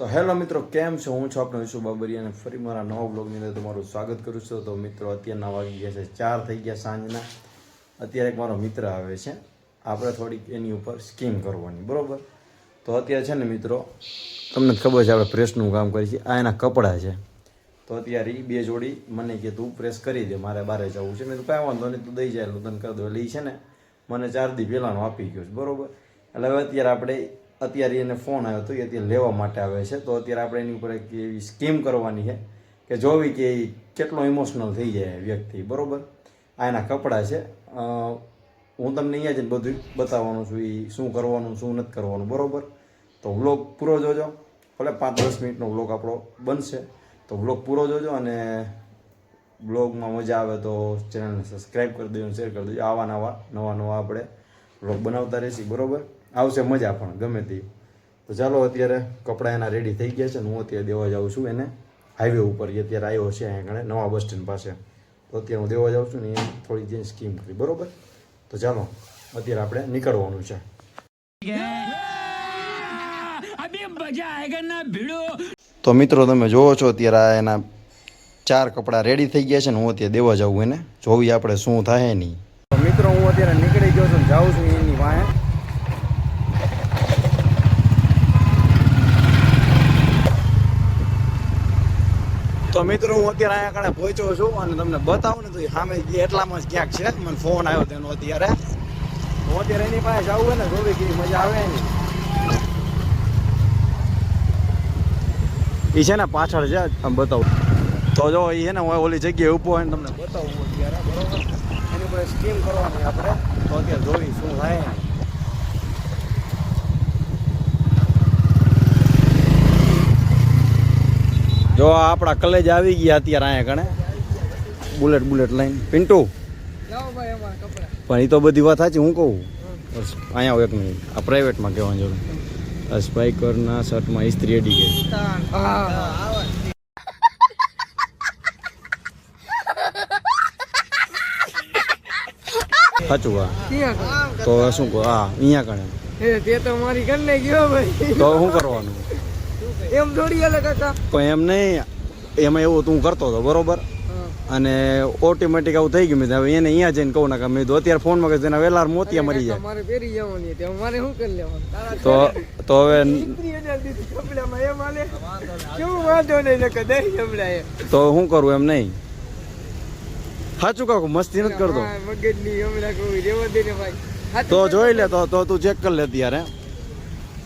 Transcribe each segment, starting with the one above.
તો હેલો મિત્રો, કેમ છો? હું છું આપણો વિશુ બાબરિયા અને ફરી મારા નવા બ્લોગની અંદર તમારું સ્વાગત કરું છું. તો મિત્રો, અત્યારના વાગી ગયા છે 4 થઈ ગયા સાંજના. અત્યારે એક મારો મિત્ર આવે છે, આપણે થોડીક એની ઉપર સ્કીમ કરવાની, બરાબર? તો અત્યારે છે ને મિત્રો, તમને ખબર છે આપણે પ્રેસનું કામ કરીએ છીએ. આ એના કપડાં છે. તો અત્યારે એ 2 જોડી મને કે તું પ્રેસ કરી દે, મારે બહાર જવું છે. મેં તો કાંઈ વાંધો નહીં, તું દઈ જાય એટલે તને કરી દો. એટલે એ છે ને મને 4 દી પહેલાંનો આપી ગયો છે, બરાબર? એટલે હવે અત્યારે એને ફોન આવ્યો હતો, એ અત્યારે લેવા માટે આવે છે. તો અત્યારે આપણે એની ઉપર એક એવી સ્કીમ કરવાની છે કે જોવી કે એ કેટલો ઇમોશનલ થઈ જાય વ્યક્તિ, બરાબર? આ એના કપડાં છે. હું તમને અહીંયા જ બધું બતાવવાનું છું, એ શું કરવાનું શું નથી કરવાનું, બરાબર? તો વ્લોગ પૂરો જોજો. ભલે 5-10 મિનિટનો વ્લોગ આપણો બનશે, તો વ્લોગ પૂરો જોજો. અને બ્લોગમાં મજા આવે તો ચેનલને સબસ્ક્રાઈબ કરી દેજો, શેર કરી દેજો. આવા નવા આપણે વ્લોગ બનાવતા રહેશી, બરાબર? આવશે મજા પણ ગમે તે. તો ચાલો, અત્યારે કપડાં એના રેડી થઈ ગયા છે ને હું અત્યારે દેવા જાઉં છું એને હાઈવે ઉપર. એ અત્યારે આવ્યો છે અહીંયા આગળ નવા બસ સ્ટેન્ડ પાસે. તો અત્યારે હું દેવા જાઉં છું ને એ થોડી જે સ્કીમ કરી, બરાબર? તો ચાલો, અત્યારે આપણે નીકળવાનું છે. તો મિત્રો, તમે જોવો છો અત્યારે એના 4 કપડાં રેડી થઈ ગયા છે ને હું અત્યારે દેવા જાઉં એને. જોવી આપણે શું થાય નહીં. તો મિત્રો, હું અત્યારે નીકળી ગયો છું, જાઉં છું એની વાંહે. તો મિત્રો, હું અત્યારે અહીંયા કારણે પહોંચ્યો છું અને તમને બતાવું ને તો સામે એટલામાં જ ક્યાંક છે. મને ફોન આવ્યો તેનો અત્યારે. હું અત્યારે એની પાસે જવું હોય ને, જોવી કેવી મજા આવે એની. એ છે ને પાછળ છે, આમ બતાવું તો જો એ છે ને હું ઓલી જગ્યાએ ઊભો હોય ને તમને બતાવું અત્યારે, બરોબર? એની ઉપર સ્કીમ કરવાની આપણે. તો અત્યારે જોઈ શું થાય. જો આપણા કલેજ આવી ગયા અત્યારે અહીંયા કણે બુલેટ લઈને. પિન્ટુ પણ એ તો બધી વાત સાચી, હું કહું અહીંયા એક મિનિટ, આ પ્રાઇવેટમાં કહેવાની જરૂર. આ સ્પાઈકરના શર્ટમાં ઇસ્ત્રી એડી ગઈ. સાચું? હા, તો શું કહો? હા, અહીંયા કણે તે તો મારી કને ગયો ભાઈ. તો શું કરવાનું? એમ થોડી હાલે કાકા. પણ એમ નહીં, એમાં એવું તું કરતો હતો, બરોબર? અને ઓટોમેટિક આવું થઈ ગયું. મેં હવે એને અહીંયા જઈને કહું ના, મેં તો અત્યારે ફોનમાં કહે તેના વેલાર મોતિયા મરી જાય. મારે પહેરી જવાની હતી, મારે શું કરી લેવાનું? તો હવે 30,000 દીધી કપડામાં એમ હાલે. કેવું વાંધો નહીં કે દઈ કપડા. તો શું કરું એમ નહીં? સાચું કાકુ, મસ્તી નથી કરતો. મગજની હમણાં કહું રેવા દે ને ભાઈ. તો જોઈ લે, તો તું ચેક કરી લે અત્યારે.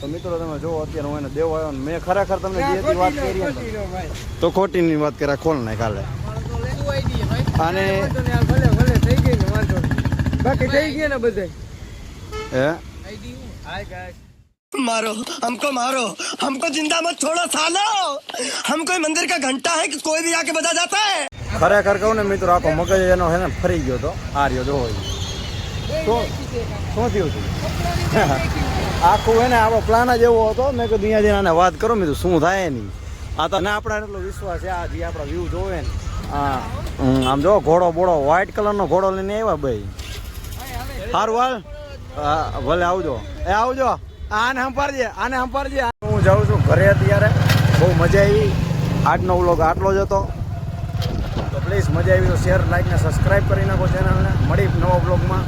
તો મિત્રો, તમે જો અત્યારે હું એને દેવા આવ્યો ને મેં ખરેખર તમને જે વાત કરી તો ખોટીની વાત કર્યા. ખોલ નાખ કાલે. અને ભલે થઈ ગઈ ને વાંધો બાકી થઈ ગયા ને બધે. હે मारो हमको जिंदा मत छोड़ो सालो, हम कोई मंदिर का घंटा है कि कोई भी आके बजा जाता है. ખરેખર કહું ને મિત્રો, આખો મગજ એનો હે ને ફરી ગયો તો. આ રહ્યો જો શું થયું હતું આખું હે ને આપણો પ્લાન જ એવો હતો. મેં કીધું અહીંયા જઈને આને વાત કરો, મેં કીધું શું થાય નહીં. આ તો આપણે એટલો વિશ્વાસ છે. આ જે આપણા વ્યૂ જોવે ને, આમ જો ઘોડો વ્હાઈટ કલરનો ઘોડો લઈને આવ્યા ભાઈ. સારું હાલ, ભલે આવજો. આવજો. આને સંભાળજે. હું જાઉં છું ઘરે અત્યારે. બહુ મજા આવી. આજનો વ્લોગ આટલો જ હતો. તો પ્લીઝ મજા આવી તો શેર, લાઈક ને સબસ્ક્રાઈબ કરી નાખો ચેનલને. મળી નવા વ્લોગમાં.